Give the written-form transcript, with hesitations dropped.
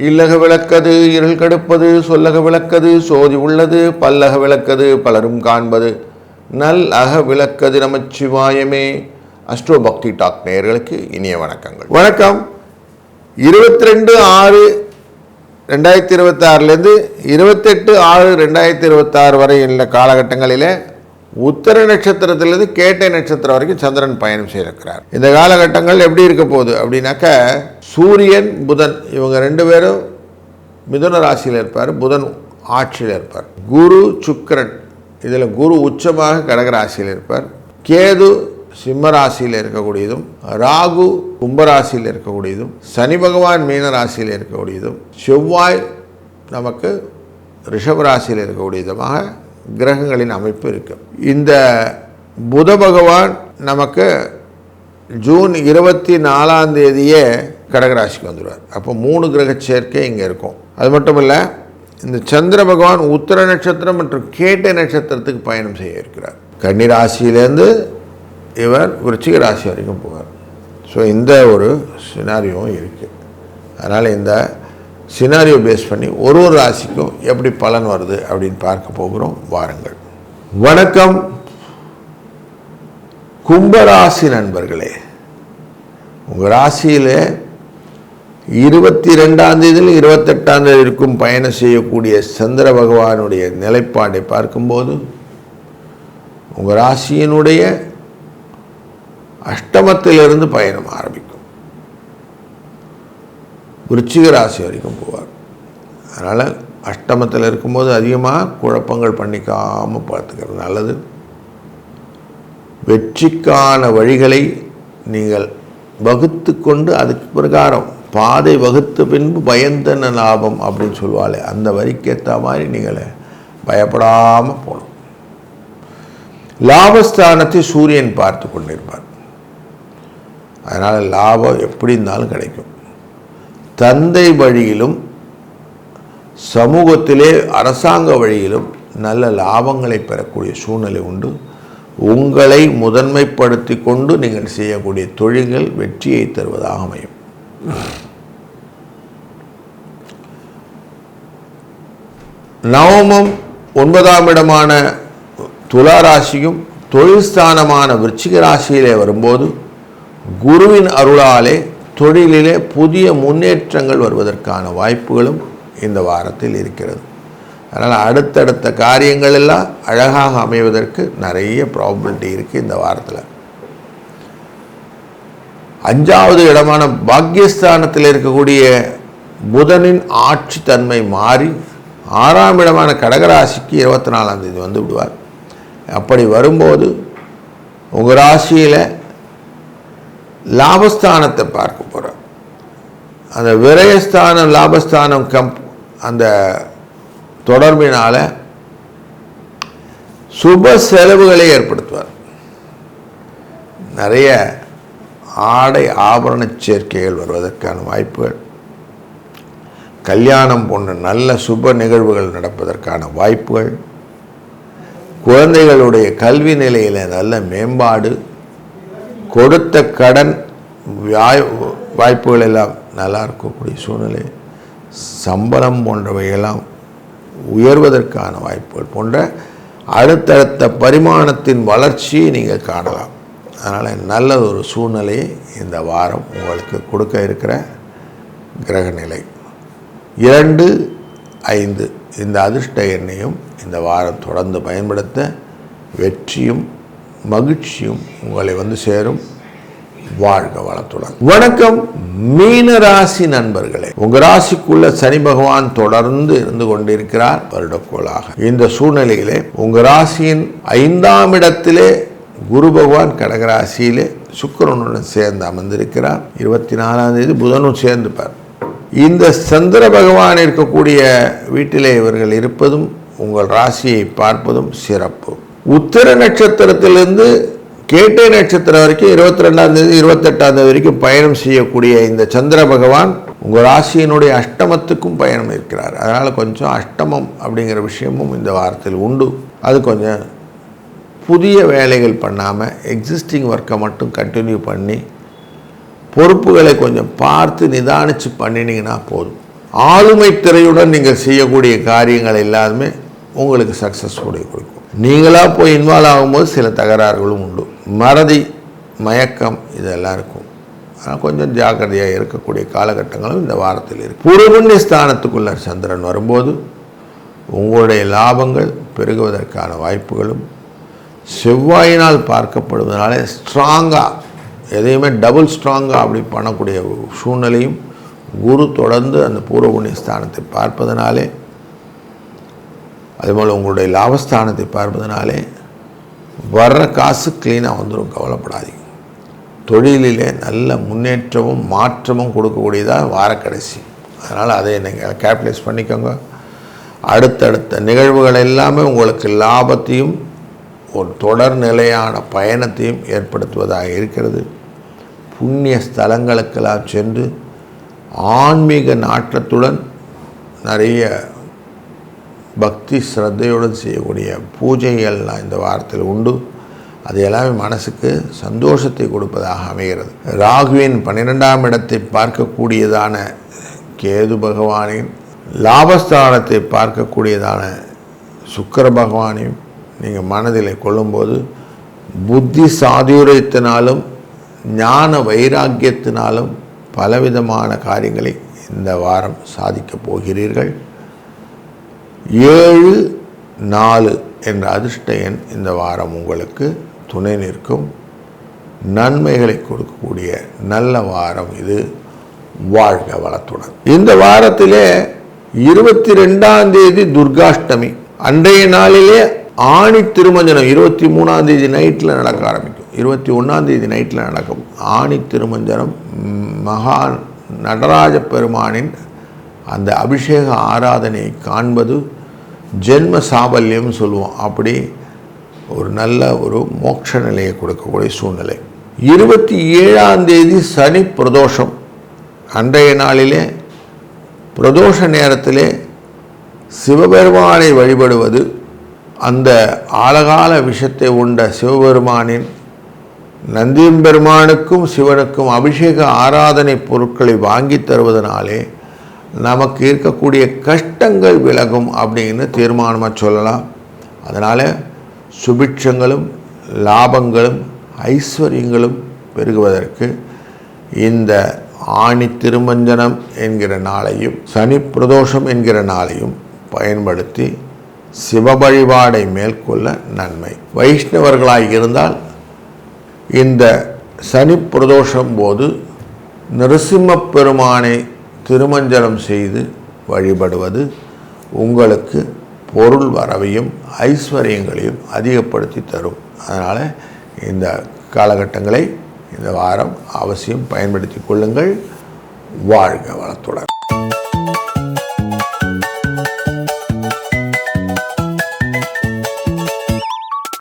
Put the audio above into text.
இல்லக விளக்கது இருள் கெடுப்பது சொல்லக விளக்கது சோதி உள்ளது பல்லக விளக்கது பலரும் காண்பது நல் அக விளக்கது நமச்சிவாயமே. அஸ்ட்ரோ பக்தி டாக் நேயர்களுக்கு இனிய வணக்கங்கள். வணக்கம். 22/6/2026 28/6/2026 வரை உள்ள காலகட்டங்களில் உத்தர நட்சத்திரத்திலிருந்து கேட்டை நட்சத்திரம் வரைக்கும் சந்திரன் பயணம் செய்திருக்கிறார். இந்த காலகட்டங்கள் எப்படி இருக்க போகுது அப்படின்னாக்க, சூரியன் புதன் இவங்க 2 பேரும் மிதுன ராசியில் இருப்பார், புதன் ஆட்சியில் இருப்பார். குரு சுக்கிரன், இதில் குரு உச்சமாக கடகராசியில் இருப்பார். கேது சிம்ம ராசியில் இருக்கக்கூடியதும், ராகு கும்பராசியில் இருக்கக்கூடியதும், சனி பகவான் மீன ராசியில் இருக்கக்கூடியதும், செவ்வாய் நமக்கு ரிஷப ராசியில் இருக்கக்கூடியதுமாக கிரகங்களின் அமைப்பு இருக்கு. இந்த புத பகவான் நமக்கு ஜூன் 24 கடகராசிக்கு வந்துடுவார். அப்போ 3 கிரக சேர்க்கை இங்கே இருக்கும். அது மட்டும் இல்லை, இந்த சந்திர பகவான் உத்தர நட்சத்திரம் மற்றும் கேட்டை நட்சத்திரத்துக்கு பயணம் செய்ய இருக்கிறார். கன்னி ராசியிலேருந்து இவர் விருச்சிக ராசி வரைக்கும் போவார். ஸோ இந்த ஒரு சினாரியோவும் இருக்குது. அதனால் இந்த சினாரியோ பேஸ் பண்ணி ஒரு ராசிக்கும் எப்படி பலன் வருது அப்படின்னு பார்க்க போகிறோம். வாருங்கள். வணக்கம் கும்பராசி நண்பர்களே. உங்கள் ராசியில் 22 28 இருக்கும் பயணம் செய்யக்கூடிய சந்திர பகவானுடைய நிலைப்பாடை பார்க்கும்போது உங்கள் ராசியினுடைய அஷ்டமத்திலிருந்து பயணம் ஆரம்பிக்கும். விருச்சிக ராசி வரைக்கும் போவார். அதனால் அஷ்டமத்தில் இருக்கும்போது அதிகமாக குழப்பங்கள் பண்ணிக்காமல் பார்த்துக்கிறது நல்லது. வெற்றிக்கான வழிகளை நீங்கள் வகுத்து கொண்டு அதுக்கு பிரகாரம் பாதை வகுத்த பின்பு பயந்தன லாபம் அப்படின்னு சொல்லுவாள். அந்த வரிக்கேற்ற மாதிரி நீங்கள் பயப்படாமல் போகணும். லாபஸ்தானத்தை சூரியன் பார்த்து கொண்டிருப்பார். அதனால் லாபம் எப்படி இருந்தாலும் கிடைக்கும். தந்தை வழியிலும் சமூகத்திலே அரசாங்க வழியிலும் நல்ல லாபங்களை பெறக்கூடிய சூழ்நிலை உண்டு. உங்களை முதன்மைப்படுத்தி கொண்டு நீங்கள் செய்யக்கூடிய தொழில்கள் வெற்றியை தருவதாக அமையும். நவமம் 9ஆம் இடமான துலா ராசியும் தொழில் ஸ்தானமான விருச்சிக ராசியிலே வரும்போது குருவின் அருளாலே தொழிலிலே புதிய முன்னேற்றங்கள் வருவதற்கான வாய்ப்புகளும் இந்த வாரத்தில் இருக்கிறது. அதனால் அடுத்தடுத்த காரியங்கள் எல்லாம் அழகாக அமைவதற்கு நிறைய ப்ராபபிலிட்டி இருக்குது இந்த வாரத்தில். 5வது இடமான பாக்கியஸ்தானத்தில் இருக்கக்கூடிய புதனின் ஆட்சி தன்மை மாறி 6ஆம் இடமான கடகராசிக்கு 24ஆம் தேதி வந்து விடுவார். அப்படி வரும்போது உங்கள் ராசியில் லாபஸ்தானத்தை பார்க்க போகிறோம். அந்த விரயஸ்தானம் லாபஸ்தானம் அந்த தொடர்பினால் சுப செலவுகளை ஏற்படுத்துவார். நிறைய ஆடை ஆபரண சேர்க்கைகள் வருவதற்கான வாய்ப்புகள், கல்யாணம் போன்ற நல்ல சுப நிகழ்வுகள் நடப்பதற்கான வாய்ப்புகள், குழந்தைகளுடைய கல்வி நிலையில் நல்ல மேம்பாடு, கொடுத்த கடன் வாய்ப்புகள் எல்லாம் நல்லா இருக்கக்கூடிய சூழ்நிலை, சம்பளம் போன்றவையெல்லாம் உயர்வதற்கான வாய்ப்புகள் போன்ற அடுத்தடுத்த பரிமாணத்தின் வளர்ச்சியை நீங்கள் காணலாம். அதனால் நல்ல ஒரு சூழ்நிலையை இந்த வாரம் உங்களுக்கு கொடுக்க இருக்கிற கிரகநிலை. 2, 5 இந்த அதிர்ஷ்ட எண்ணையும் இந்த வாரம் தொடர்ந்து பயன்படுத்த வெற்றியும் மகிழ்ச்சியும் உங்களை வந்து சேரும். வாழ்க வளத்துடன். வணக்கம் மீன ராசி நண்பர்களே. உங்க ராசிக்குள்ள சனி பகவான் தொடர்ந்து இருந்து கொண்டிருக்கிறார் வருடக்கோளாக. இந்த சூழ்நிலையிலே உங்க ராசியின் 5ஆம் இடத்திலே குரு பகவான் கடகராசியிலே சுக்கிரனுடன் சேர்ந்து அமர்ந்திருக்கிறார். 24ஆம் தேதி புதனும் சேர்ந்துப்பார். இந்த சந்திர பகவான் இருக்கக்கூடிய வீட்டிலே இவர்கள் இருப்பதும் உங்கள் ராசியை பார்ப்பதும் சிறப்பு. உத்திர நட்சத்திரத்திலிருந்து கேட்டை நட்சத்திரம் வரைக்கும் 22ஆம் தேதி 28ஆம் தேதி வரைக்கும் பயணம் செய்யக்கூடிய இந்த சந்திர பகவான் உங்கள் ராசியினுடைய அஷ்டமத்துக்கும் பயணம் இருக்கிறார். அதனால் கொஞ்சம் அஷ்டமம் அப்படிங்கிற விஷயமும் இந்த வாரத்தில் உண்டு. அது கொஞ்சம் புதிய வேலைகள் பண்ணாமல் எக்ஸிஸ்டிங் ஒர்க்கை மட்டும் கண்டினியூ பண்ணி பொறுப்புகளை கொஞ்சம் பார்த்து நிதானித்து பண்ணினீங்கன்னா போதும். ஆளுமை திரையுடன் நீங்கள் செய்யக்கூடிய காரியங்கள் எல்லாருமே உங்களுக்கு சக்ஸஸ் கொடுக்கும். நீங்களாக போய் இன்வால்வ் ஆகும்போது சில தகராறுகளும் உண்டு. மறதி, மயக்கம் இதெல்லாம் இருக்கும். ஆனால் கொஞ்சம் ஜாக்கிரதையாக இருக்கக்கூடிய காலகட்டங்களும் இந்த வாரத்தில் இருக்கு. பூர்வபுண்ணிய ஸ்தானத்துக்குள்ள சந்திரன் வரும்போது உங்களுடைய லாபங்கள் பெருகுவதற்கான வாய்ப்புகளும், செவ்வாயினால் பார்க்கப்படுவதனால ஸ்ட்ராங்காக எதையுமே டபுள் ஸ்ட்ராங்காக அப்படி பண்ணக்கூடிய சூழ்நிலையும், குரு தொடர்ந்து அந்த பூர்வபுண்ணிய ஸ்தானத்தை பார்ப்பதனாலே, அதேபோல் உங்களுடைய லாபஸ்தானத்தை பார்ப்பதனாலே வர்ற காசு க்ளீனாக வந்துடும். கவலைப்படாதீங்க. தொழிலிலே நல்ல முன்னேற்றமும் மாற்றமும் கொடுக்கக்கூடியதாக வார கடைசி. அதனால் அதை நீங்கள் கேபிட்டலைஸ் பண்ணிக்கோங்க. அடுத்தடுத்த நிகழ்வுகள் எல்லாமே உங்களுக்கு லாபத்தையும் ஒரு தொடர் நிலையான பயணத்தையும் ஏற்படுத்துவதாக இருக்கிறது. புண்ணிய ஸ்தலங்களுக்கெல்லாம் சென்று ஆன்மீக நாட்டத்துடன் நிறைய பக்தி ஸ்ரத்தையுடன் செய்யக்கூடிய பூஜைகள்லாம் இந்த வாரத்தில் உண்டு. அது எல்லாமே மனசுக்கு சந்தோஷத்தை கொடுப்பதாக அமைகிறது. ராகுவின் 12ஆம் இடத்தை பார்க்கக்கூடியதான கேது பகவானின், லாபஸ்தானத்தை பார்க்கக்கூடியதான சுக்கிர பகவானையும் நீங்கள் மனதில் கொள்ளும்போது புத்தி சாதுரியத்தினாலும் ஞான வைராக்கியத்தினாலும் பலவிதமான காரியங்களை இந்த வாரம் சாதிக்கப் போகிறீர்கள். 7, 4 என்ற அதிர்ஷ்ட எண் இந்த வாரம் உங்களுக்கு துணை நிற்கும். நன்மைகளை கொடுக்கக்கூடிய நல்ல வாரம் இது. வாழ்க வளத்துடன். இந்த வாரத்திலே 22ஆம் தேதி துர்காஷ்டமி. அன்றைய நாளிலே ஆணி திருமஞ்சனம் 23ஆம் தேதி நைட்டில் நடக்க ஆரம்பிக்கும். 21ஆம் தேதி நைட்டில் நடக்கும். ஆணி திருமஞ்சனம் மகா நடராஜ பெருமானின் அந்த அபிஷேக ஆராதனையை காண்பது ஜென்ம சாபல்யம் சொல்லுவோம். அப்படி ஒரு நல்ல ஒரு மோட்ச நிலையை கொடுக்கக்கூடிய சூழ்நிலை. 27ஆம் தேதி சனி பிரதோஷம். அன்றைய நாளிலே பிரதோஷ நேரத்திலே சிவபெருமானை வழிபடுவது, அந்த ஆழகால விஷத்தை உண்ட சிவபெருமானின் நந்தியம்பெருமானுக்கும் சிவனுக்கும் அபிஷேக ஆராதனை பொருட்களை வாங்கி தருவதனாலே நமக்கு இருக்கக்கூடிய கஷ்டங்கள் விலகும் அப்படின்னு தீர்மானமாக சொல்லலாம். அதனால் சுபிட்சங்களும் லாபங்களும் ஐஸ்வர்யங்களும் பெருகுவதற்கு இந்த ஆணி திருமஞ்சனம் என்கிற நாளையும் சனி பிரதோஷம் என்கிற நாளையும் பயன்படுத்தி சிவ வழிபாடை மேற்கொள்ள நன்மை. வைஷ்ணவர்களாக இருந்தால் இந்த சனி பிரதோஷம் போது நரசிம்ம பெருமானை திருமஞ்சனம் செய்து வழிபடுவது உங்களுக்கு பொருள் வரவையும் ஐஸ்வர்யங்களையும் அதிகப்படுத்தி தரும். அதனால் இந்த காலகட்டங்களை இந்த வாரம் அவசியம் பயன்படுத்தி கொள்ளுங்கள். வாழ்க வளத்துடன்.